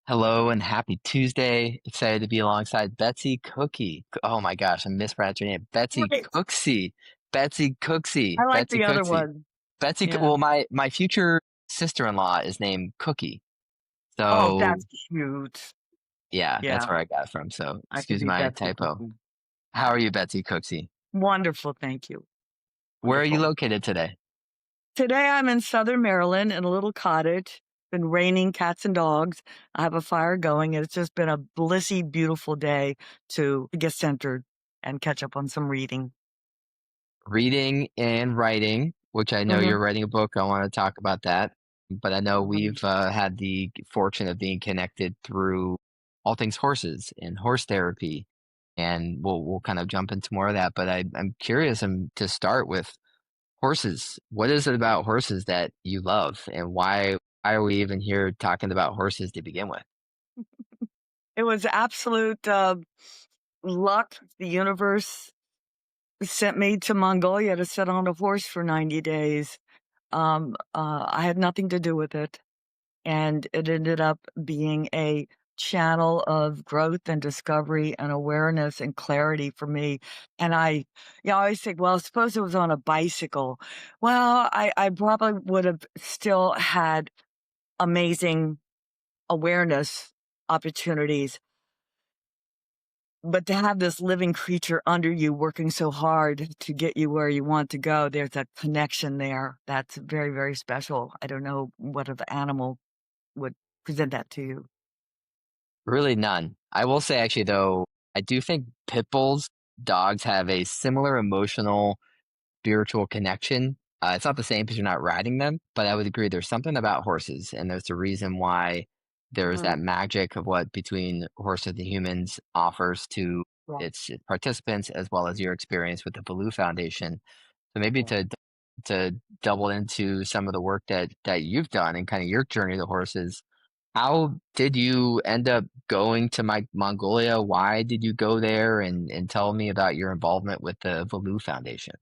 Hello and happy Tuesday. Excited to be alongside Betsy Cookie. Oh my gosh, I mispronounced your name. Betsy Right. Cooksy. Betsy Cooksy. I like Betsy the other Cooksy. one. Betsy, Yeah. well, my future sister-in-law is named Cookie. Oh, So that's cute. yeah, that's Yeah, where I got it from. So I could excuse be my Betsy typo. Cooksy. How are you, Betsy Cooksy? Wonderful, thank you. Where are you Wonderful. located today? Today I'm in Southern Maryland in a little cottage. Been raining cats and dogs. I have a fire going, and it's just been a blissy, beautiful day to get centered and catch up on some reading. Reading and writing, which I know Mhm. you're writing a book. I want to talk about that. But I know Mhm. we've had the fortune of being connected through all things horses and horse therapy, and we'll kind of jump into more of that. But I'm curious to start with horses. What is it about horses that you love, and why are we even here talking about horses to begin with? It was absolute luck. The universe sent me to Mongolia to sit on a horse for 90 days. I had nothing to do with it. And it ended up being a channel of growth and discovery and awareness and clarity for me. And I always think, well, suppose it was on a bicycle. Well, I probably would have still had amazing awareness opportunities. But to have this living creature under you working so hard to get you where you want to go, there's a connection there that's very, very special. I don't know what other animal would present that to you. Really none. I will say actually though, I do think pit bulls, dogs have a similar emotional spiritual connection. It's not the same because you're not riding them, but I would agree there's something about horses, and there's a reason why there's that Mm, magic of what between horses and humans offers to yeah, its participants as well as your experience with the Valoo Foundation. So maybe yeah. to double into some of the work that you've done and kind of your journey to horses. How did you end up going to Mongolia? Why did you go there? And tell me about your involvement with the Valoo Foundation.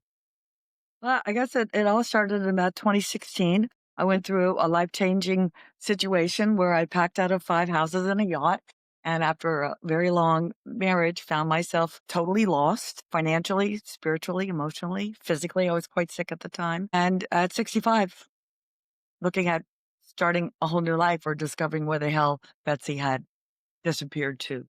Well, I guess it all started in about 2016. I went through a life-changing situation where I packed out of 5 houses and a yacht, and after a very long marriage, found myself totally lost financially, spiritually, emotionally, physically. I was quite sick at the time. And at 65, looking at starting a whole new life or discovering where the hell Betsy had disappeared to.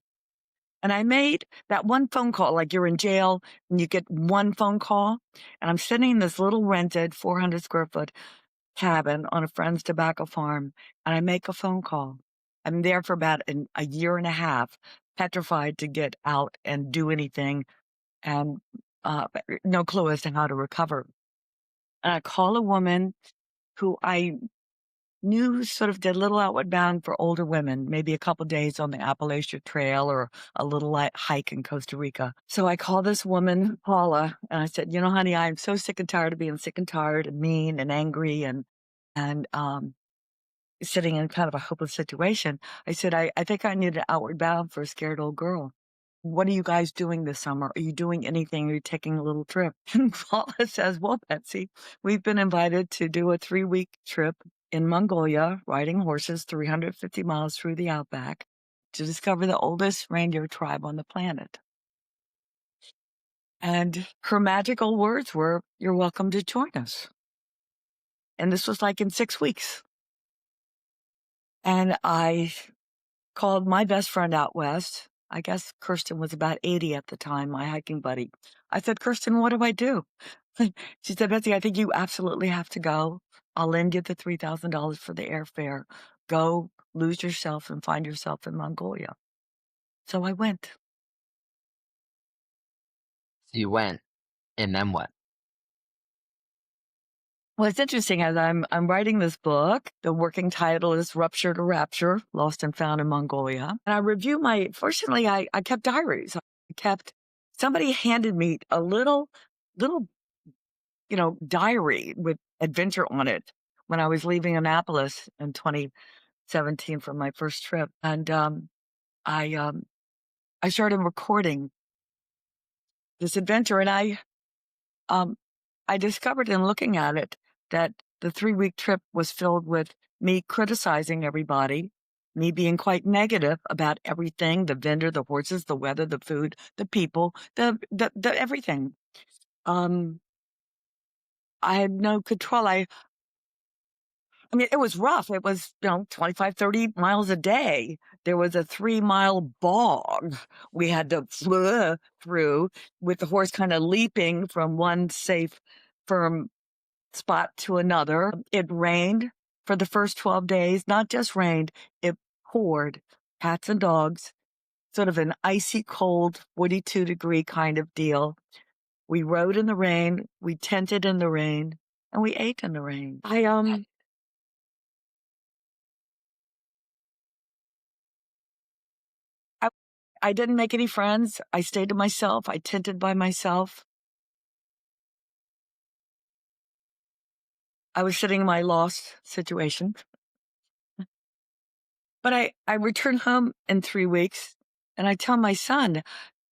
And I made that one phone call, like you're in jail and you get one phone call. And I'm sitting in this little rented 400 square foot cabin on a friend's tobacco farm. And I make a phone call. I'm there for about a year and a half, petrified to get out and do anything and no clue as to how to recover. And I call a woman who I knew sort of did a little outward bound for older women, maybe a couple days on the Appalachia Trail or a little light hike in Costa Rica. So I called this woman, Paula, and I said, "You know, honey, I'm so sick and tired of being sick and tired and mean and angry and sitting in kind of a hopeless situation." I said, I think I need an outward bound for a scared old girl. What are you guys doing this summer? Are you doing anything? Are you taking a little trip?" And Paula says, "Well, Betsy, we've been invited to do a 3-week trip in Mongolia, riding horses 350 miles through the outback to discover the oldest reindeer tribe on the planet." And her magical words were, "You're welcome to join us." And this was like in 6 weeks. And I called my best friend out west. I guess Kirsten was about 80 at the time, my hiking buddy. I said, "Kirsten, what do I do?" She said, "Betsy, I think you absolutely have to go. I'll lend you the $3,000 for the airfare. Go lose yourself and find yourself in Mongolia." So I went. So you went, and then what? Well, it's interesting as I'm writing this book. The working title is Rupture to Rapture, Lost and Found in Mongolia. And I review fortunately, I kept diaries. I kept, somebody handed me a little, diary with adventure on it when I was leaving Annapolis in 2017 for my first trip. And I, um, I started recording this adventure, and um, I discovered in looking at it that the 3-week trip was filled with me criticizing everybody, me being quite negative about everything, the vendor, the horses, the weather, the food, the people, the everything. Um, I had no control. I mean, it was rough. It was, 25, 30 miles a day. There was a 3-mile bog we had to through with the horse kind of leaping from one safe, firm spot to another. It rained for the first 12 days, not just rained, it poured. Cats and dogs, sort of an icy cold, 42-degree kind of deal. We rode in the rain, we tented in the rain, and we ate in the rain. I I didn't make any friends. I stayed to myself. I tented by myself. I was sitting in my lost situation. But I returned home in 3 weeks, and I tell my son,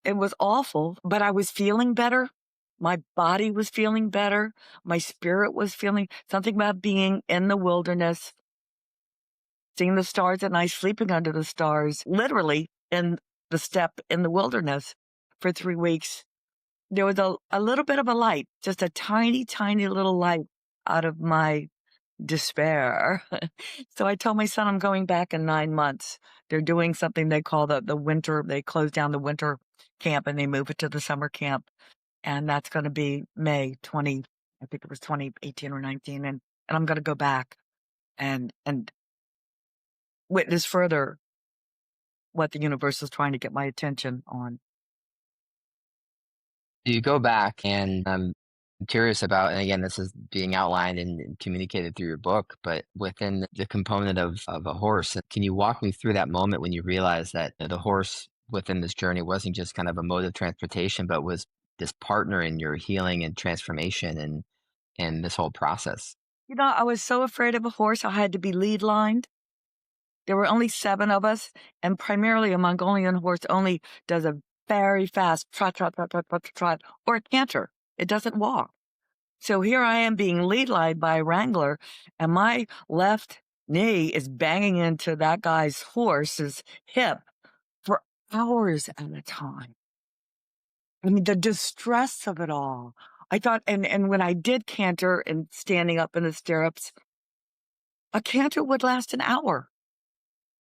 it was awful, but I was feeling better. My body was feeling better. My spirit was feeling something about being in the wilderness, seeing the stars at night, sleeping under the stars, literally in the steppe in the wilderness for 3 weeks. There was a little bit of a light, just a tiny, tiny little light out of my despair. So I told my son I'm going back in 9 months. They're doing something they call the winter, they close down the winter camp and they move it to the summer camp. And that's going to be May 20, I think it was 2018 or 19. And I'm going to go back and witness further what the universe is trying to get my attention on. You go back, and I'm curious about, and again, this is being outlined and communicated through your book, but within the component of a horse, can you walk me through that moment when you realized that the horse within this journey wasn't just kind of a mode of transportation, but was this partner in your healing and transformation and this whole process? I was so afraid of a horse, I had to be lead lined. There were only 7 of us, and primarily a Mongolian horse only does a very fast trot, trot, trot, trot, trot, trot, or a canter. It doesn't walk. So here I am being lead lined by a wrangler, and my left knee is banging into that guy's horse's hip for hours at a time. I mean, the distress of it all. I thought, and when I did canter and standing up in the stirrups, a canter would last an hour,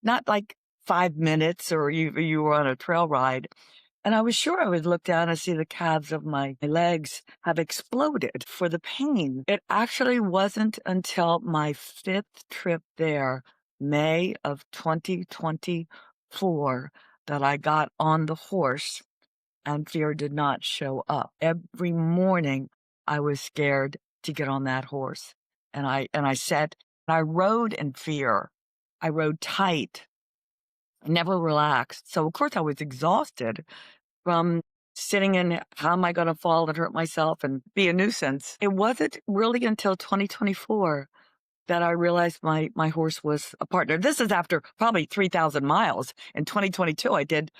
not like 5 minutes or you were on a trail ride. And I was sure I would look down and see the calves of my legs have exploded for the pain. It actually wasn't until my 5th trip there, May of 2024, that I got on the horse and fear did not show up. Every morning I was scared to get on that horse. And I sat, I rode in fear. I rode tight, never relaxed. So of course I was exhausted from sitting in, how am I going to fall and hurt myself and be a nuisance? It wasn't really until 2024 that I realized my horse was a partner. This is after probably 3,000 miles. In 2022, I did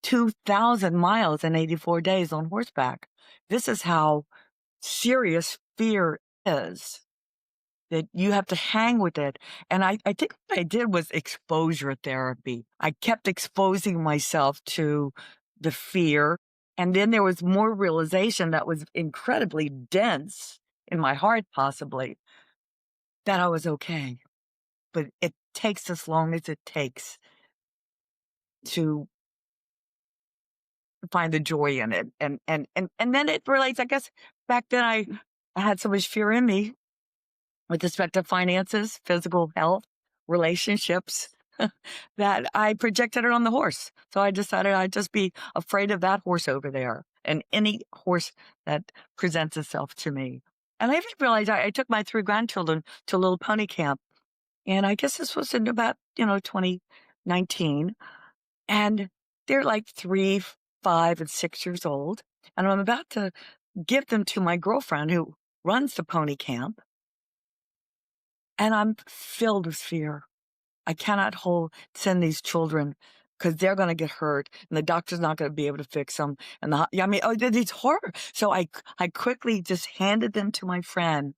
2,000 miles in 84 days on horseback. This is how serious fear is, that you have to hang with it. And I think what I did was exposure therapy. I kept exposing myself to the fear. And then there was more realization that was incredibly dense in my heart, possibly, that I was okay. But it takes as long as it takes to find the joy in it. And then it relates, I guess, back then I had so much fear in me with respect to finances, physical health, relationships, that I projected it on the horse. So I decided I'd just be afraid of that horse over there and any horse that presents itself to me. And I even realized I took my 3 grandchildren to a little pony camp. And I guess this was in about, 2019. And they're like 3, 5, and 6 years old. And I'm about to give them to my girlfriend who runs the pony camp. And I'm filled with fear. I cannot send these children because they're going to get hurt and the doctor's not going to be able to fix them. And it's horror. So I quickly just handed them to my friend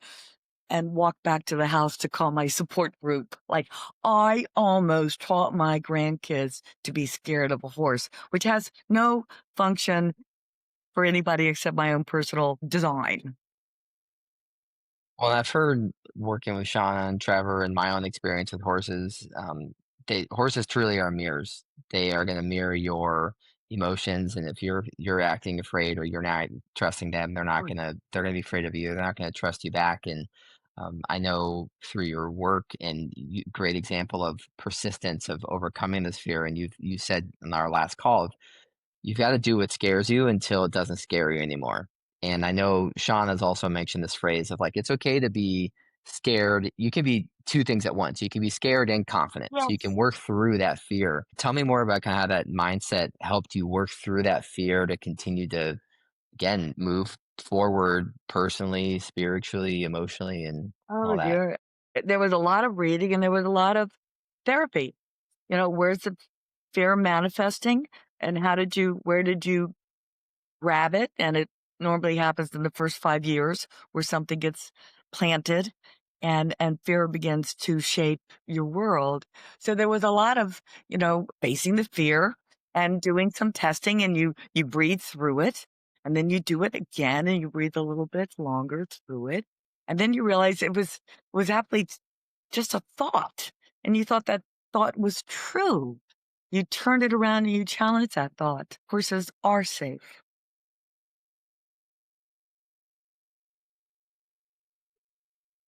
and walked back to the house to call my support group. Like, I almost taught my grandkids to be scared of a horse, which has no function for anybody except my own personal design. Well, I've heard working with Shauna and Trevor and my own experience with horses, horses truly are mirrors. They are going to mirror your emotions, and if you're acting afraid or you're not trusting them, they're gonna be afraid of you. They're not going to trust you back. And I know through your work and great example of persistence of overcoming this fear. And you said in our last call, you've got to do what scares you until it doesn't scare you anymore. And I know Sean has also mentioned this phrase of like, it's okay to be scared. You can be two things at once. You can be scared and confident. So you can Yes. work through that fear. Tell me more about kind of how that mindset helped you work through that fear to continue to, again, move forward personally, spiritually, emotionally, and Oh, all that. dear. There was a lot of reading and there was a lot of therapy. Where's the fear manifesting and where did you grab it? And it normally happens in the first 5 years where something gets planted and fear begins to shape your world. So there was a lot of, facing the fear and doing some testing and you breathe through it and then you do it again and you breathe a little bit longer through it. And then you realize it was actually just a thought. And you thought that thought was true. You turned it around and you challenged that thought. Horses are safe.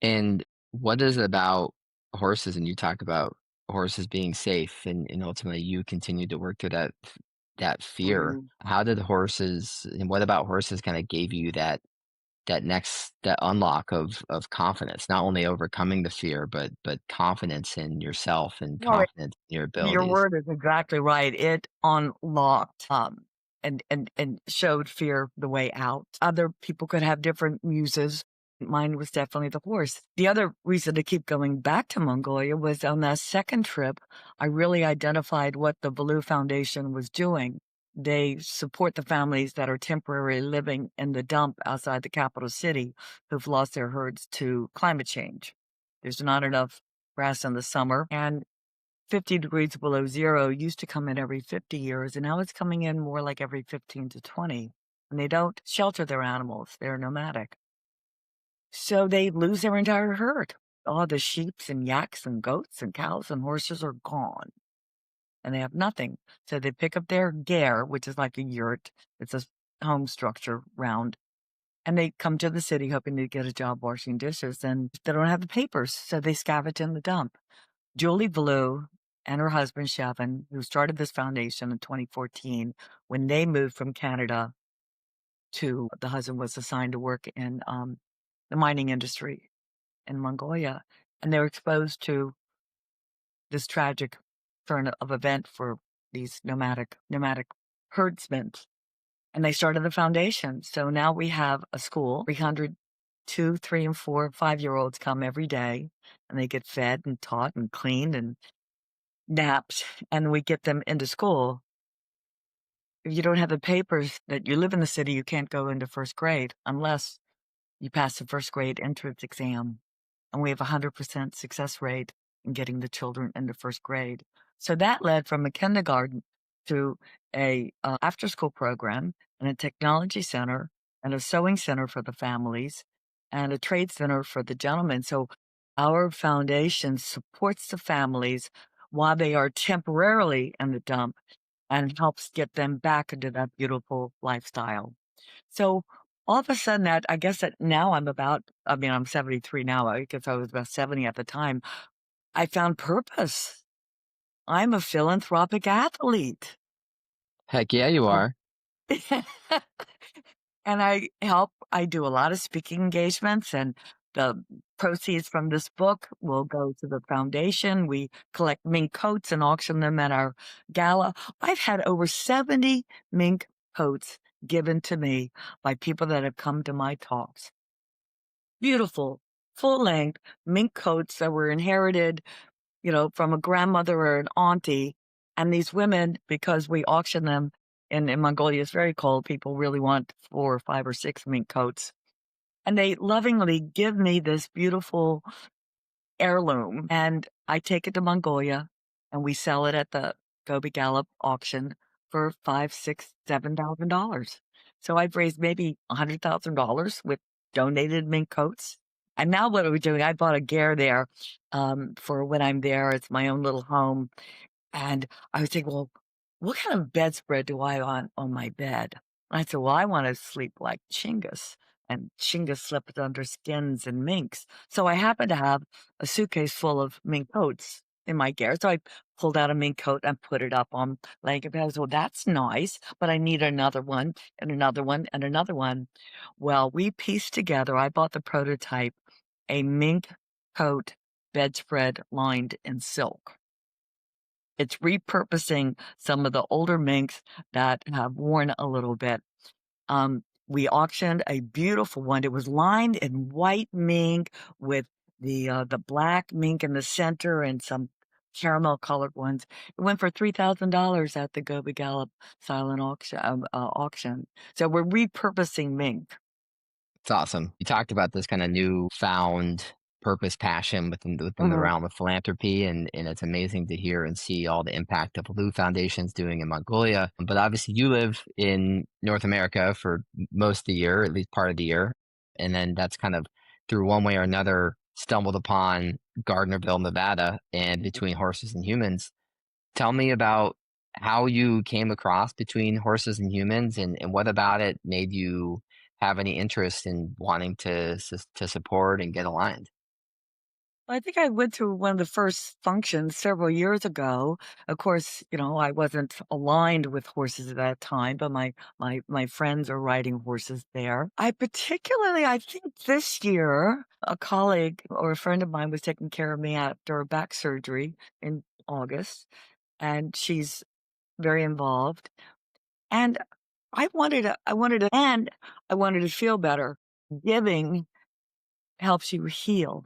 And what is it about horses? And you talk about horses being safe, and ultimately you continue to work through that fear. Mhm. How did horses, and what about horses kind of gave you that unlock of confidence, not only overcoming the fear, but confidence in yourself and No, confidence in your your abilities? word is exactly right. It unlocked, and showed fear the way out. Other people could have different muses. Mine was definitely the horse. The other reason to keep going back to Mongolia was on that second trip, I really identified what the Valoo Foundation was doing. They support the families that are temporarily living in the dump outside the capital city who've lost their herds to climate change. There's not enough grass in the summer, and 50 degrees below zero used to come in every 50 years, and now it's coming in more like every 15 to 20. And they don't shelter their animals, they're nomadic. So they lose their entire herd. All the sheeps and yaks and goats and cows and horses are gone, and they have nothing. So they pick up their ger, which is like a yurt. It's a home structure round, and they come to the city hoping to get a job washing dishes, and they don't have the papers, so they scavenge in the dump. Julie Valoo and her husband, Shevin, who started this foundation in 2014, when they moved from Canada the husband was assigned to work in the mining industry in Mongolia. And they were exposed to this tragic turn of event for these nomadic herdsmen. And they started the foundation. So now we have a school, 300 2, 3, and 4, 5-year-olds come every day and they get fed and taught and cleaned and naps, and we get them into school. If you don't have the papers that you live in the city, you can't go into first grade unless you pass the first grade entrance exam. And we have a 100% success rate in getting the children into first grade. So that led from a kindergarten to a after school program and a technology center and a sewing center for the families and a trade center for the gentlemen. So our foundation supports the families while they are temporarily in the dump and helps get them back into that beautiful lifestyle. So all of a sudden that I guess that now I'm 73 now. I guess I was about 70 at the time. I found purpose. I'm a philanthropic athlete. Heck yeah, you And are. and I do a lot of speaking engagements, and the proceeds from this book will go to the foundation. We collect mink coats and auction them at our gala. I've had over 70 mink coats given to me by people that have come to my talks. Beautiful, full length mink coats that were inherited, from a grandmother or an auntie. And these women, because we auction them in Mongolia, it's very cold. People really want 4 or 5 or 6 mink coats. and they lovingly give me this beautiful heirloom, and I take it to Mongolia, and we sell it at the Gobi Gallop auction for 5, 6, $7,000. So I've raised maybe $100,000 with donated mink coats. And now what are we doing? I bought a gare there, for when I'm there. It's my own little home, and I was thinking, "Well, what kind of bedspread do I want on my bed?" And I said, "Well, I wanna sleep like Chinggis," and Chinggis slept under skins and minks. So I happened to have a suitcase full of mink coats in my gear, so I pulled out a mink coat and put it up on like, I was, "Well, that's nice, but I need another one, and another one, and another one." Well, we pieced together, I bought the prototype, a mink coat bedspread lined in silk. It's repurposing some of the older minks that have worn a little bit. We auctioned a beautiful one. It was lined in white mink with the black mink in the center and some caramel colored ones. It went for $3,000 at the Gobi Gallop silent auction. So we're repurposing mink. It's awesome. You talked about this kind of new found purpose, passion within the Mhm, realm of philanthropy, and it's amazing to hear and see all the impact that Valoo Foundation's doing in Mongolia. But obviously, you live in North America for most of the year, at least part of the year, and then that's kind of through one way or another stumbled upon Gardnerville, Nevada, and Between Horses and Humans. Tell me about how you came across Between Horses and Humans, and what about it made you have any interest in wanting to support and get aligned? I think I went to one of the first functions several years ago. Of course, I wasn't aligned with horses at that time, but my friends are riding horses there. I think this year, a colleague or a friend of mine was taking care of me after a back surgery in August, and she's very involved. And I wanted to feel better. Giving helps you heal.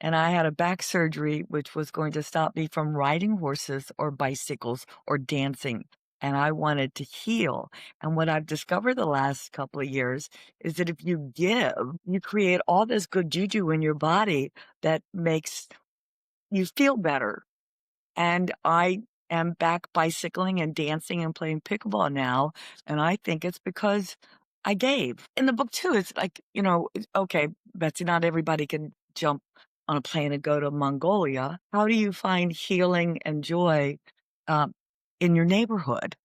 And I had a back surgery, which was going to stop me from riding horses or bicycles or dancing, and I wanted to heal. And what I've discovered the last couple of years is that if you give, you create all this good juju in your body that makes you feel better. And I am back bicycling and dancing and playing pickleball now, and I think it's because I gave. In the book too, it's like, okay, Betsy, not everybody can jump on a plane and go to Mongolia. How do you find healing and joy, um, in your neighborhood?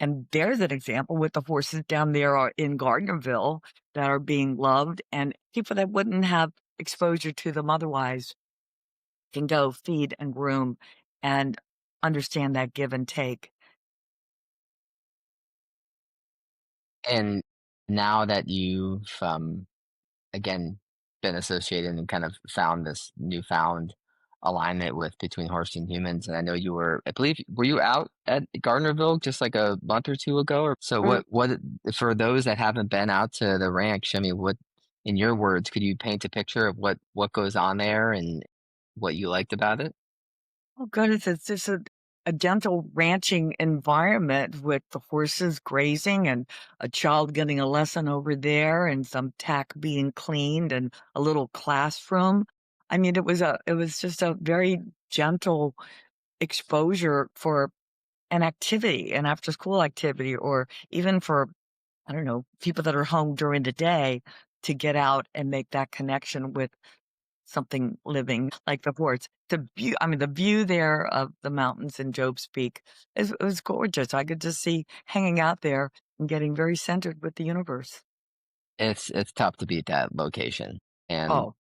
And there's an example with the horses down there are in Gardnerville that are being loved, and people that wouldn't have exposure to them otherwise can go feed and groom and understand that give and take. And now that you've again been associated and kind of found this newfound alignment with Between Horse and Humans, and I know you were, I believe, were you out at Gardnerville just like a month or two ago? Or so Mm. what for those that haven't been out to the ranch, I mean, what in your words could you paint a picture of what goes on there and what you liked about it? Oh goodness, it's just a gentle ranching environment with the horses grazing and a child getting a lesson over there and some tack being cleaned and a little classroom. I mean, it was just a very gentle exposure for an activity, an after school activity, or even for, I don't know, people that are home during the day to get out and make that connection with something living like the horse. The view there of the mountains in Job's Peak is it was gorgeous. I could just see hanging out there and getting very centered with the universe. It's tough to beat that location. And Oh,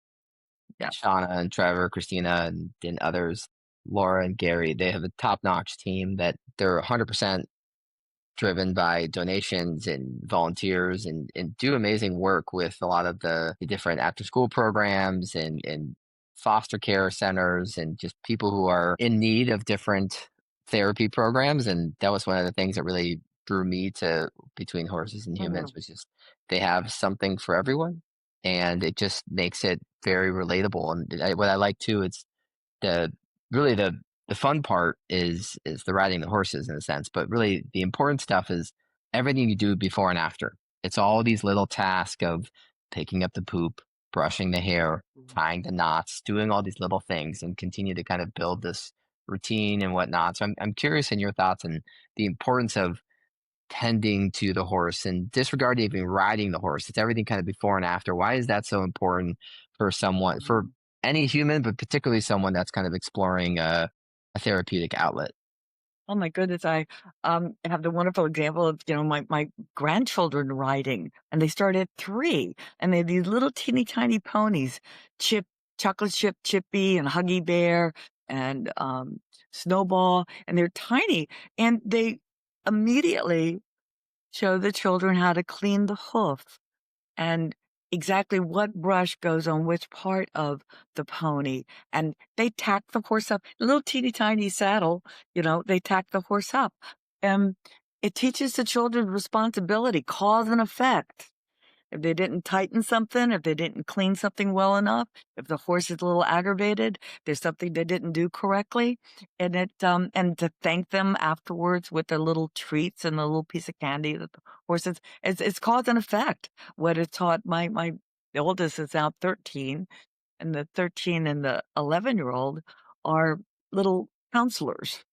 yeah. Shauna and Trevor, Christina, and others, Laura and Gary, they have a top-notch team that they're 100% driven by donations and volunteers and do amazing work with a lot of the different after school programs and foster care centers and just people who are in need of different therapy programs. And that was one of the things that really drew me to Between Horses and Humans Mhm. was just they have something for everyone, and it just makes it very relatable. And what I like too, it's the really the fun part is the riding the horses in a sense, but really the important stuff is everything you do before and after. It's all these little tasks of picking up the poop, brushing the hair, tying the knots, doing all these little things, and continue to kind of build this routine and whatnot. So I'm curious in your thoughts and the importance of tending to the horse and disregard even riding the horse. It's everything kind of before and after. Why is that so important for someone, for any human, but particularly someone that's kind of exploring a therapeutic outlet? Oh my goodness, I, have the wonderful example of, my grandchildren riding, and they start at 3, and they have these little teeny tiny ponies, Chip Chocolate Chip Chippy and Huggy Bear and, Snowball, and they're tiny, and they immediately show the children how to clean the hoof and exactly what brush goes on which part of the pony. And they tack the horse up, a little teeny tiny saddle, they tack the horse up. And it teaches the children responsibility, cause and effect. If they didn't tighten something, if they didn't clean something well enough, if the horse is a little aggravated, there's something they didn't do correctly, and to thank them afterwards with their little treats and the little piece of candy that the horses, it's cause and effect. What it taught my oldest is now 13, and the 13 and the 11-year-old are little counselors.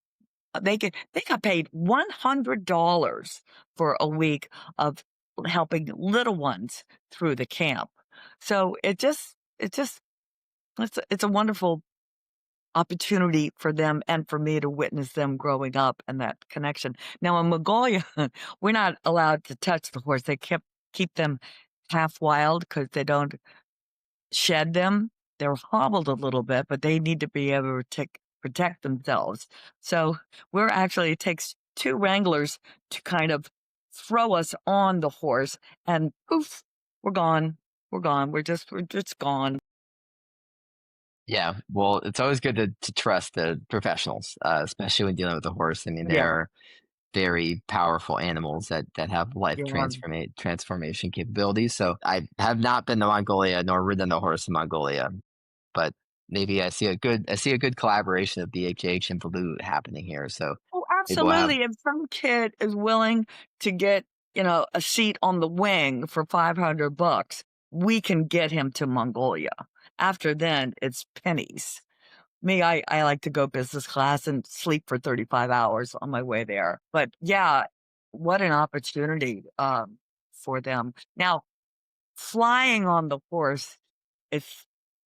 They got paid $100 for a week of helping little ones through the camp. So it's a wonderful opportunity for them and for me to witness them growing up and that connection. Now in Mongolia, we're not allowed to touch the horse. They keep them half wild because they don't shed them. They're hobbled a little bit, but they need to be able to protect themselves. So it takes 2 wranglers to kind of throw us on the horse and poof, we're gone. We're gone. We're just gone. Yeah, well, it's always good to trust the professionals, especially when dealing with a horse. I mean, Yeah. they're very powerful animals that have life Yeah. transformation capabilities. So I have not been to Mongolia nor ridden the horse in Mongolia, but maybe I see a good collaboration of BHH and Valoo happening here. So Oh, maybe we'll have absolutely. If some kid is willing to get, a seat on the wing for $500, we can get him to Mongolia. After then, it's pennies. Me, I like to go business class and sleep for 35 hours on my way there. But yeah, what an opportunity for them. Now, flying on the horse is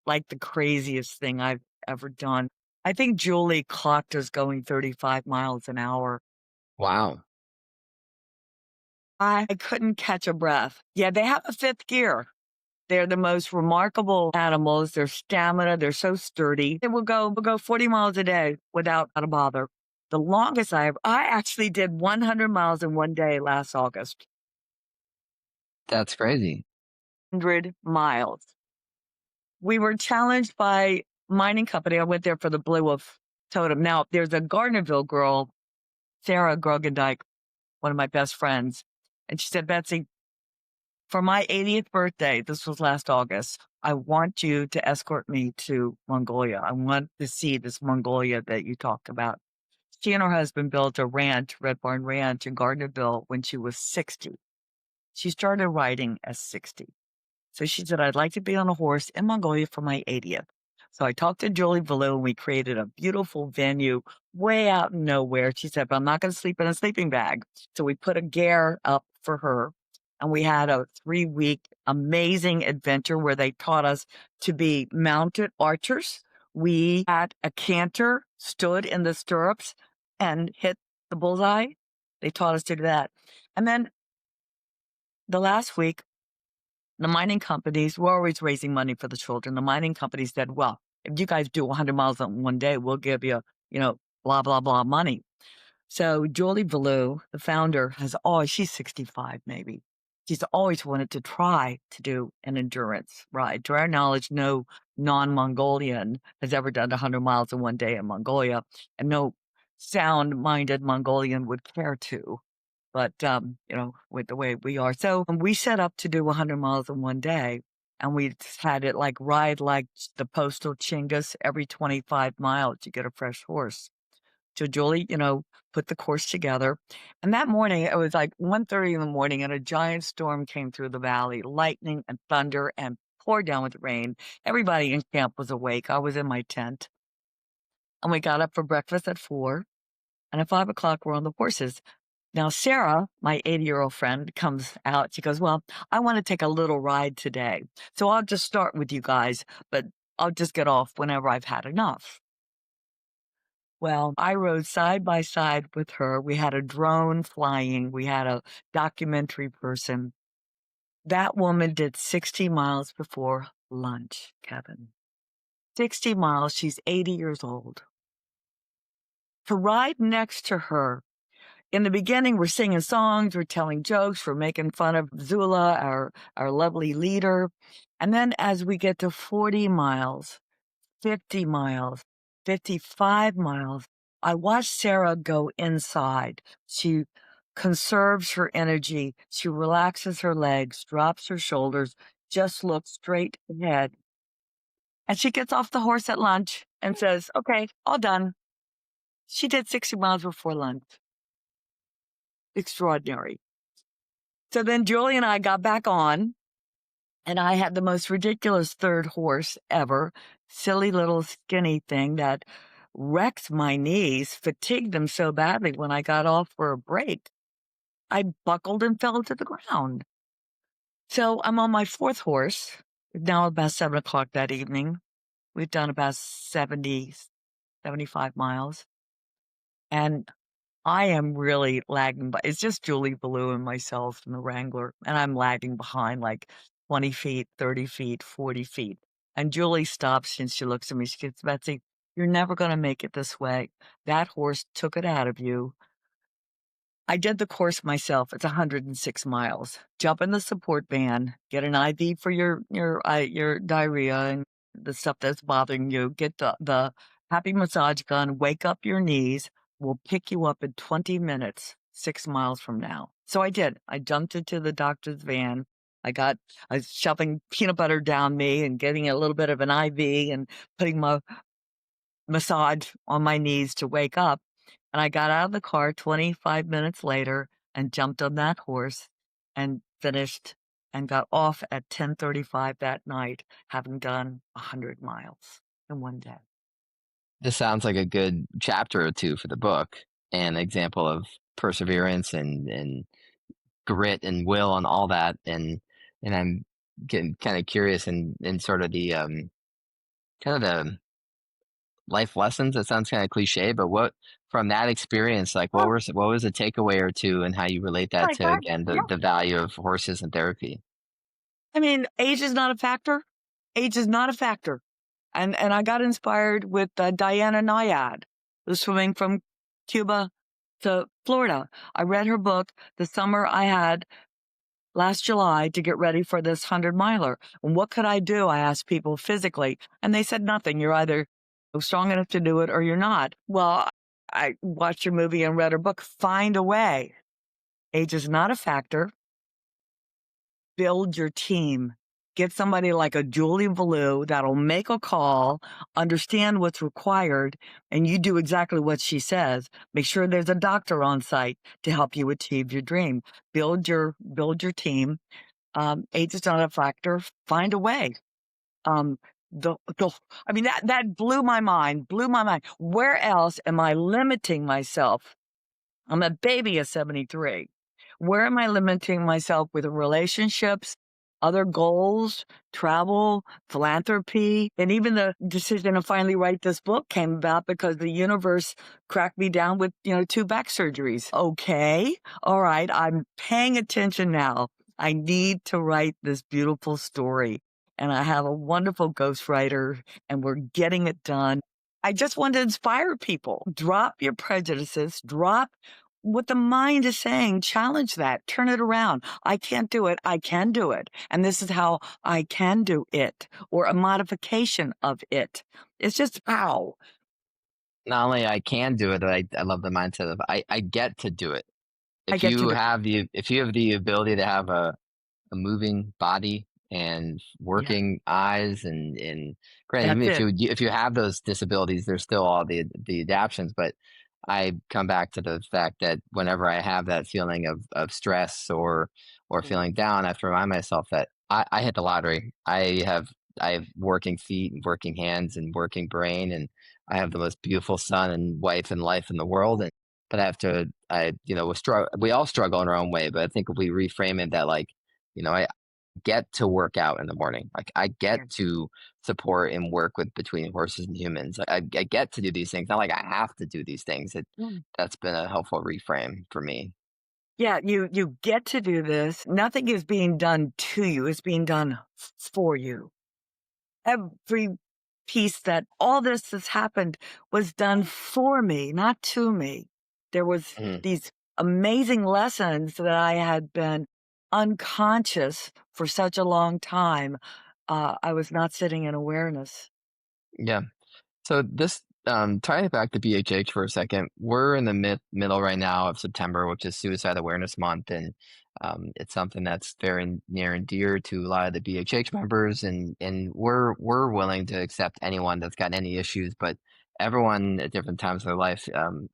like the craziest thing I've ever done. I think Julie clocked us going 35 miles an hour. wow. I couldn't catch a breath. Yeah, they have a fifth gear. They're the most remarkable animals. Their stamina, they're so sturdy. They will go 40 miles a day without a bother. The longest I actually did 100 miles in one day last August. That's crazy. 100 miles. We were challenged by mining company. I went there for the Blue Wolf totem. Now, there's a Gardnerville girl, Sarah Grogendike, one of my best friends, and she said, "Betsy, for my 80th birthday, this was last August, I want you to escort me to Mongolia. I want to see this Mongolia that you talked about." She and her husband built a ranch, Red Barn Ranch in Gardnerville when she was 60. She started riding at 60. So she said, "I'd like to be on a horse in Mongolia for my 80th." So I talked to Julie Valoo and we created a beautiful venue way out in nowhere. She said, "But I'm not going to sleep in a sleeping bag." So we put a ger up for her and we had a 3-week amazing adventure where they taught us to be mounted archers. We had a canter stood in the stirrups and hit the bullseye. They taught us to do that. And then the last week, the mining companies were always raising money for the children. The mining companies said, "Well, if you guys do 100 miles in one day, we'll give you, blah, blah, blah money." So Julie Valoo, the founder, she's 65 maybe. She's always wanted to try to do an endurance ride. To our knowledge, no non-Mongolian has ever done 100 miles in one day in Mongolia, and no sound-minded Mongolian would care to. But, with the way we are. So we set up to do 100 miles in one day, and we just had it like ride like the postal Chingus every 25 miles, you get a fresh horse. So Julie, put the course together. And that morning, it was like 1:30 in the morning, and a giant storm came through the valley, lightning and thunder, and poured down with rain. Everybody in camp was awake. I was in my tent. And we got up for breakfast at 4. And at 5 o'clock, we're on the horses. Now, Sarah, my 80-year-old friend, comes out. She goes, "Well, I want to take a little ride today. So I'll just start with you guys, but I'll just get off whenever I've had enough." Well, I rode side by side with her. We had a drone flying. We had a documentary person. That woman did 60 miles before lunch, Kevin. 60 miles. She's 80 years old. To ride next to her, in the beginning, we're singing songs, we're telling jokes, we're making fun of Zula, our lovely leader. And then as we get to 40 miles, 50 miles, 55 miles, I watched Sarah go inside. She conserves her energy. She relaxes her legs, drops her shoulders, just looks straight ahead. And she gets off the horse at lunch and says, "Okay, all done." She did 60 miles before lunch. Extraordinary. So then Julie and I got back on, and I had the most ridiculous third horse ever, silly little skinny thing that wrecked my knees, fatigued them so badly when I got off for a break. I buckled and fell to the ground. So I'm on my fourth horse, now about 7 o'clock that evening. We've done about 70, 75 miles. And I am really lagging, but it's just Julie Valoo and myself and the Wrangler, and I'm lagging behind like 20 feet, 30 feet, 40 feet. And Julie stops and she looks at me. She goes, "Betsy, you're never going to make it this way. That horse took it out of you." I did the course myself. It's 106 miles. Jump in the support van, get an IV for your diarrhea and the stuff that's bothering you. Get the happy massage gun, wake up your knees. We'll pick you up in 20 minutes, 6 miles from now. So I did. I jumped into the doctor's van. I was shoving peanut butter down me and getting a little bit of an IV and putting my massage on my knees to wake up. And I got out of the car 25 minutes later and jumped on that horse and finished and got off at 10:35 that night, having done 100 miles in one day. This sounds like a good chapter or two for the book, an example of perseverance and grit and will and all that. And I'm getting kind of curious in sort of the kind of the life lessons. That sounds kind of cliche, but what from that experience, like Oh, what was a takeaway or two, and how you relate that my to God. again Yeah. the value of horses and therapy? I mean, age is not a factor. Age is not a factor. And I got inspired with Diana Nyad, who's swimming from Cuba to Florida. I read her book the summer I had last July to get ready for this 100 miler. And what could I do? I asked people physically, and they said nothing. You're either strong enough to do it or you're not. Well, I watched your movie and read her book. Find a way. Age is not a factor. Build your team. Get somebody like a Julie Valoo that'll make a call, understand what's required, and you do exactly what she says. Make sure there's a doctor on site to help you achieve your dream. Build your team. Age is not a factor. Find a way. Um, I mean, that blew my mind, blew my mind. Where else am I limiting myself? I'm a baby of 73. Where am I limiting myself with relationships, other goals, travel, philanthropy? And even the decision to finally write this book came about because the universe cracked me down with, 2 back surgeries. Okay. All right. I'm paying attention now. I need to write this beautiful story. And I have a wonderful ghostwriter, and we're getting it done. I just want to inspire people. Drop your prejudices, drop what the mind is saying, challenge that, turn it around. I can't do it. I can do it. And this is how I can do it, or a modification of it. It's just, wow, Not only I can do it, but I love the mindset of I get to do it. I get to do it. If you have the ability to have a moving body and Yeah, working eyes and granted, even that's it. if you have those disabilities, there's still all the adaptions. But I come back to the fact that whenever I have that feeling of stress or Mm. feeling down, I have to remind myself that I hit the lottery. I have working feet and working hands and working brain, and I have the most beautiful son and wife and life in the world. And but we all struggle in our own way. But I think if we reframe it that like, I get to work out in the morning. Like I Yeah. get to support and work with between horses and humans. I get to do these things. Not like I have to do these things. Mm. That's been a helpful reframe for me. Yeah, you get to do this. Nothing is being done to you, it's being done for you. Every piece that all this has happened was done for me, not to me. There was Mhm. these amazing lessons that I had been unconscious for such a long time. I was not sitting in awareness. Yeah. So tying it back to BHH for a second, we're in the middle right now of September, which is Suicide Awareness Month, and it's something that's very near and dear to a lot of the BHH members, and we're willing to accept anyone that's got any issues, but everyone at different times of their life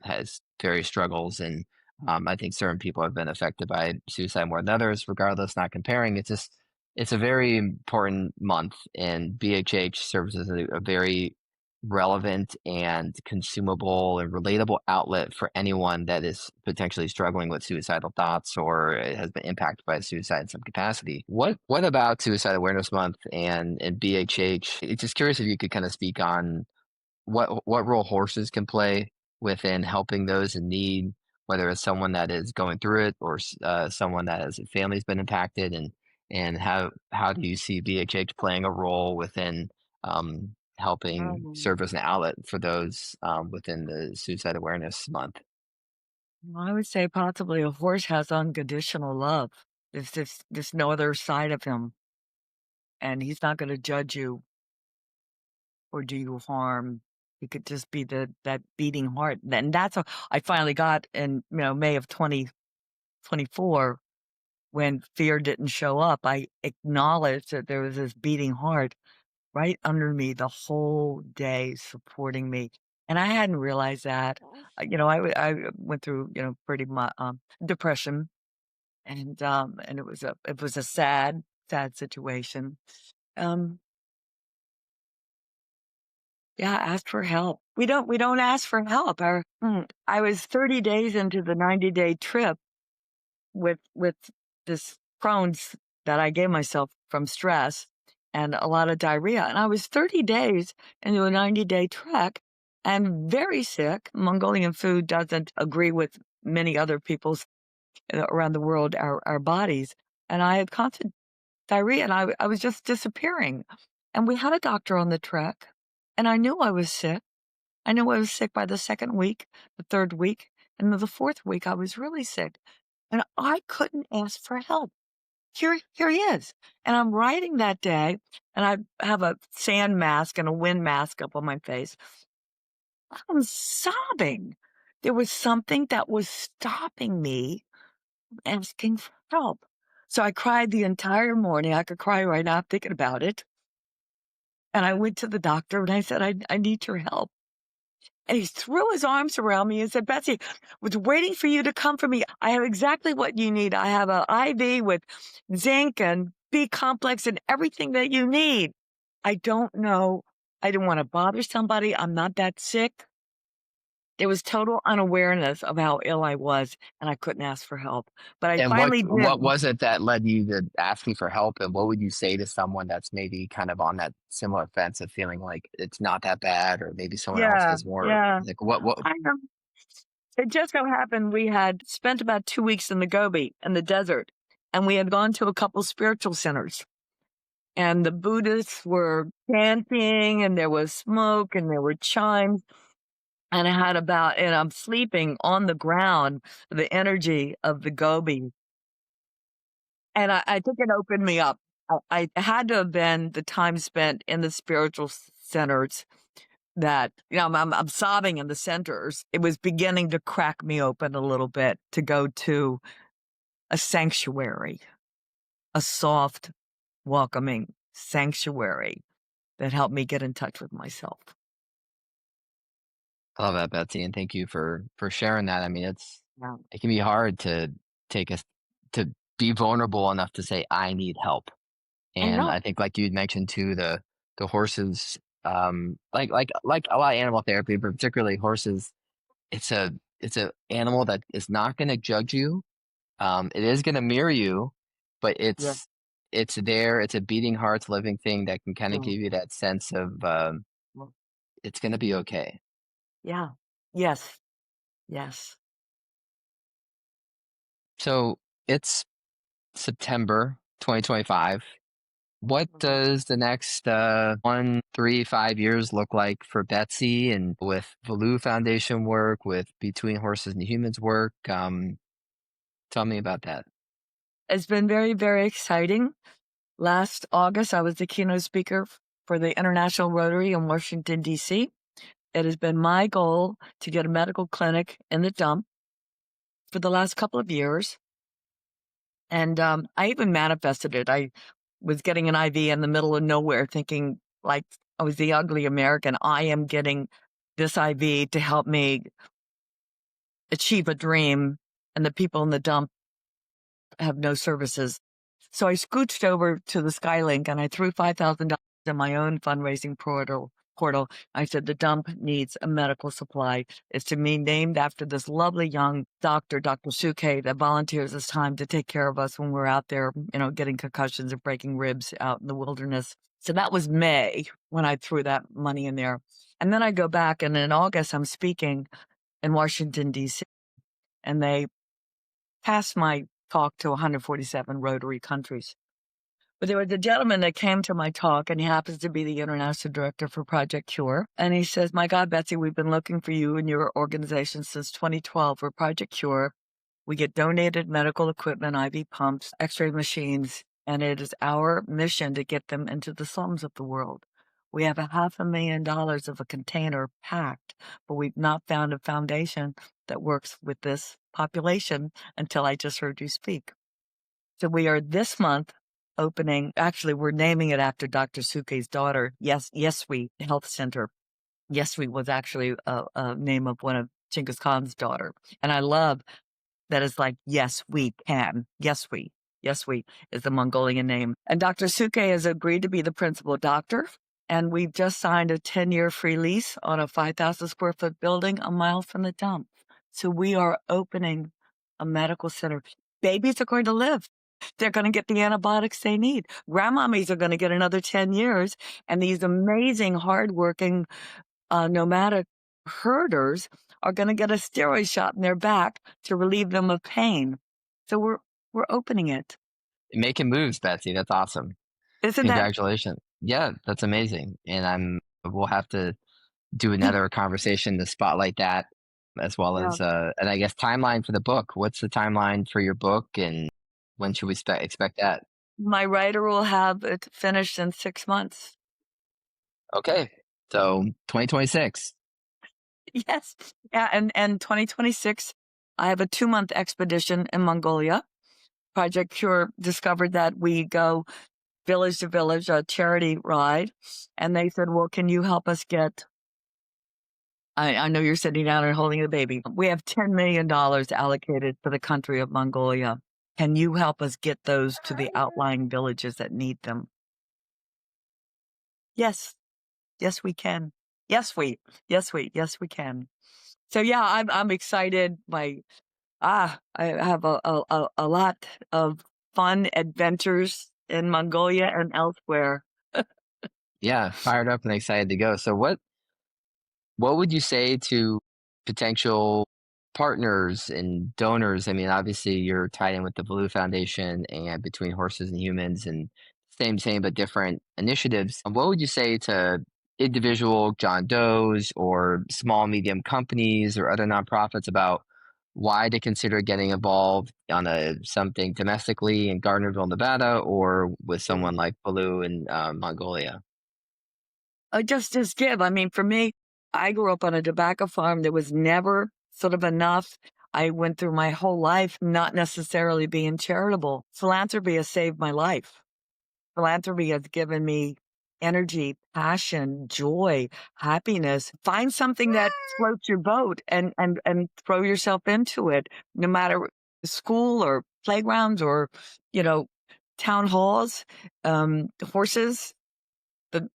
has various struggles, and I think certain people have been affected by suicide more than others. Regardless, not comparing, it's a very important month, and BHH serves as a very relevant and consumable and relatable outlet for anyone that is potentially struggling with suicidal thoughts or has been impacted by suicide in some capacity. What about Suicide Awareness Month and BHH? It's just curious if you could kind of speak on what role horses can play within helping those in need, whether it's someone that is going through it or someone that has a family's been impacted, and how do you see BHH playing a role within helping Um, serve as an outlet for those within the Suicide Awareness Month? I would say possibly a horse has unconditional love. There's no other side of him, and he's not going to judge you or do you harm. He could just be that beating heart. And that's what I finally got in, May of 2024 when fear didn't show up. I acknowledged that there was this beating heart right under me the whole day supporting me. And I hadn't realized that. I went through, pretty much depression, and it was a sad, sad situation. Um, Yeah, ask for help. We don't ask for help. I was 30 days into the 90-day trip with this Crohn's that I gave myself from stress and a lot of diarrhea. And I was 30 days into a 90-day trek and very sick. Mongolian food doesn't agree with many other people's around the world, our bodies. And I had constant diarrhea and I was just disappearing. And we had a doctor on the trek and I knew I was sick. I knew I was sick by the second week, the third week, and the fourth week, I was really sick, and I couldn't ask for help. Here he is, and I'm riding that day, and I have a sand mask and a wind mask up on my face. I'm sobbing. There was something that was stopping me from asking for help. So I cried the entire morning. I could cry right now thinking about it. And I went to the doctor and I said, I need your help. And he threw his arms around me and said, Betsy, I was waiting for you to come for me. I have exactly what you need. I have an IV with zinc and B complex and everything that you need. I don't know. I didn't want to bother somebody. I'm not that sick. There was total unawareness of how ill I was, and I couldn't ask for help. But I And what finally what did. was it that led you to asking for help? And what would you say to someone that's maybe kind of on that similar fence of feeling like it's not that bad, or maybe someone else Yeah, has more yeah. like what I know. It just so happened we had spent about 2 weeks in the Gobi, in the desert, and we had gone to a couple spiritual centers. And the Buddhists were chanting, and there was smoke, and there were chimes, and I'm sleeping on the ground, the energy of the Gobi, and I think it opened me up. I had to have been the time spent in the spiritual centers that, I'm sobbing in the centers. It was beginning to crack me open a little bit to go to a sanctuary, a soft, welcoming sanctuary that helped me get in touch with myself. I love that, Betsy, and thank you for sharing that. I mean, Yeah. it can be hard to take us to be vulnerable enough to say, "I need help." I And know. I think like you'd mentioned too, the horses, like a lot of animal therapy, but particularly horses, it's a animal that is not gonna judge you. It is gonna mirror you, but Yeah. it's there, it's a beating heart living thing that can kinda Yeah. give you that sense of, Well, it's gonna be okay. yeah. Yes. Yes. So, it's September 2025. What Mhm. does the next 1, 3, 5 years look like for Betsy and with Valoo Foundation work, with Between Horses and Humans work? Tell me about that. It's been very, very exciting. Last August, I was the keynote speaker for the International Rotary in Washington, D.C. It has been my goal to get a medical clinic in the dump for the last couple of years. And I even manifested it. I was getting an IV in the middle of nowhere, thinking like I was the ugly American. I am getting this IV to help me achieve a dream. And the people in the dump have no services. So I scooched over to the Skylink and I threw $5,000 in my own fundraising portal. I said, the dump needs a medical supply. It's to be named after this lovely young doctor, Dr. Suke, that volunteers his time to take care of us when we're out there, getting concussions and breaking ribs out in the wilderness. So that was May when I threw that money in there. And then I go back and in August, I'm speaking in Washington, D.C. and they passed my talk to 147 Rotary countries. But there was a gentleman that came to my talk, and he happens to be the international director for Project Cure. And he says, my God, Betsy, we've been looking for you and your organization since 2012 for Project Cure. We get donated medical equipment, IV pumps, x-ray machines, and it is our mission to get them into the slums of the world. We have $500,000 of a container packed, but we've not found a foundation that works with this population until I just heard you speak. So we are this month opening, actually, we're naming it after Dr. Suke's daughter. Yes, we Health Center. Yes, we was actually a name of one of Genghis Khan's daughter. And I love that is like, yes, we can. Yes, we is the Mongolian name. And Dr. Suke has agreed to be the principal doctor. And we've just signed a 10-year free lease on a 5,000 square foot building a mile from the dump. So we are opening a medical center. Babies are going to live. They're going to get the antibiotics they need. Grandmommies are going to get another 10 years. And these amazing, hardworking, nomadic herders are going to get a steroid shot in their back to relieve them of pain. So we're opening it. Making moves, Betsy. That's awesome. Isn't that? Congratulations. Yeah, that's amazing. And we'll have to do another conversation to spotlight that as well Yeah. as and I guess timeline for the book. What's the timeline for your book and when should we expect that? My writer will have it finished in 6 months. Okay. So 2026. Yes. Yeah. And 2026, I have a 2-month expedition in Mongolia. Project Cure discovered that we go village to village, a charity ride. And they said, well, can you help us get, I know you're sitting down and holding the baby. We have $10 million allocated for the country of Mongolia. Can you help us get those to the outlying villages that need them? Yes. Yes, we can. Yes, we can. So yeah, I'm excited. I have a lot of fun adventures in Mongolia and elsewhere. Yeah, fired up and excited to go. So what would you say to potential partners and donors? I mean, obviously you're tied in with the Valoo Foundation and Between Horses and Humans and same but different initiatives. What would you say to individual John Does or small medium companies or other nonprofits about why to consider getting involved on a something domestically in Gardnerville, Nevada, or with someone like Baloo in Mongolia? Just give. I mean, for me, I grew up on a tobacco farm. There was never sort of enough. I went through my whole life not necessarily being charitable. Philanthropy has saved my life. Philanthropy has given me energy, passion, joy, happiness. Find something that floats your boat and throw yourself into it, no matter school or playgrounds or, you know, town halls, horses, the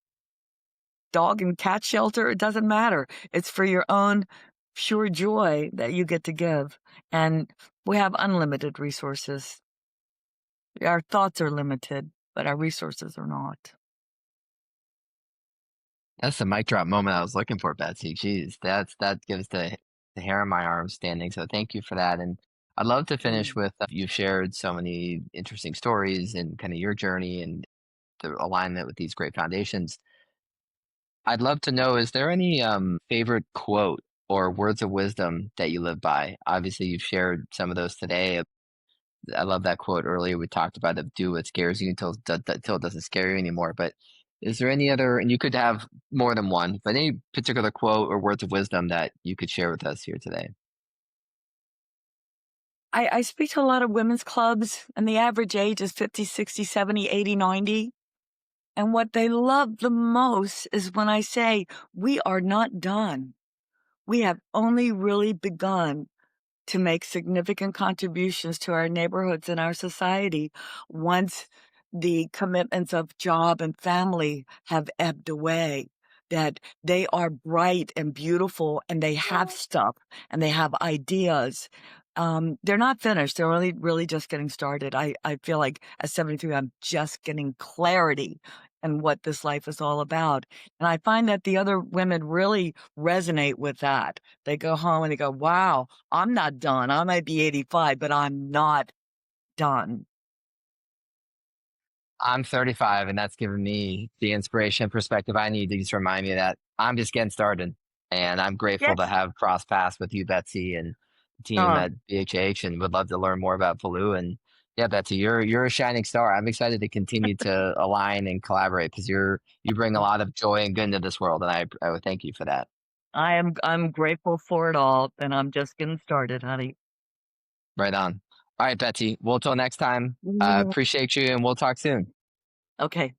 dog and cat shelter, it doesn't matter. It's for your own pure joy that you get to give. And we have unlimited resources. Our thoughts are limited, but our resources are not. That's the mic drop moment I was looking for, Betsy. Jeez, that gives the hair on my arm standing. So thank you for that. And I'd love to finish Mm. with you've shared so many interesting stories and kind of your journey and the alignment with these great foundations. I'd love to know, is there any favorite quote or words of wisdom that you live by? Obviously, you've shared some of those today. I love that quote earlier. We talked about the do what scares you until it doesn't scare you anymore. But is there any other, and you could have more than one, but any particular quote or words of wisdom that you could share with us here today? I speak to a lot of women's clubs, and the average age is 50, 60, 70, 80, 90. And what they love the most is when I say, we are not done. We have only really begun to make significant contributions to our neighborhoods and our society once the commitments of job and family have ebbed away. That they are bright and beautiful and they have stuff and they have ideas. They're not finished. They're only really just getting started. I feel like at 73, I'm just getting clarity in what this life is all about. And I find that the other women really resonate with that. They go home and they go, wow, I'm not done. I might be 85, but I'm not done. I'm 35, and that's given me the inspiration and perspective I need to just remind me that I'm just getting started. And I'm grateful to Yes. have crossed paths with you, Betsy, and the team Uh, at BHH, and would love to learn more about Valoo. And yeah, Betsy, you're a shining star. I'm excited to continue to align and collaborate because you bring a lot of joy and good into this world, and I would thank you for that. I'm grateful for it all, and I'm just getting started, honey. Right on. All right, Betsy. Well, till next time. Mm. Appreciate you, and we'll talk soon. Okay.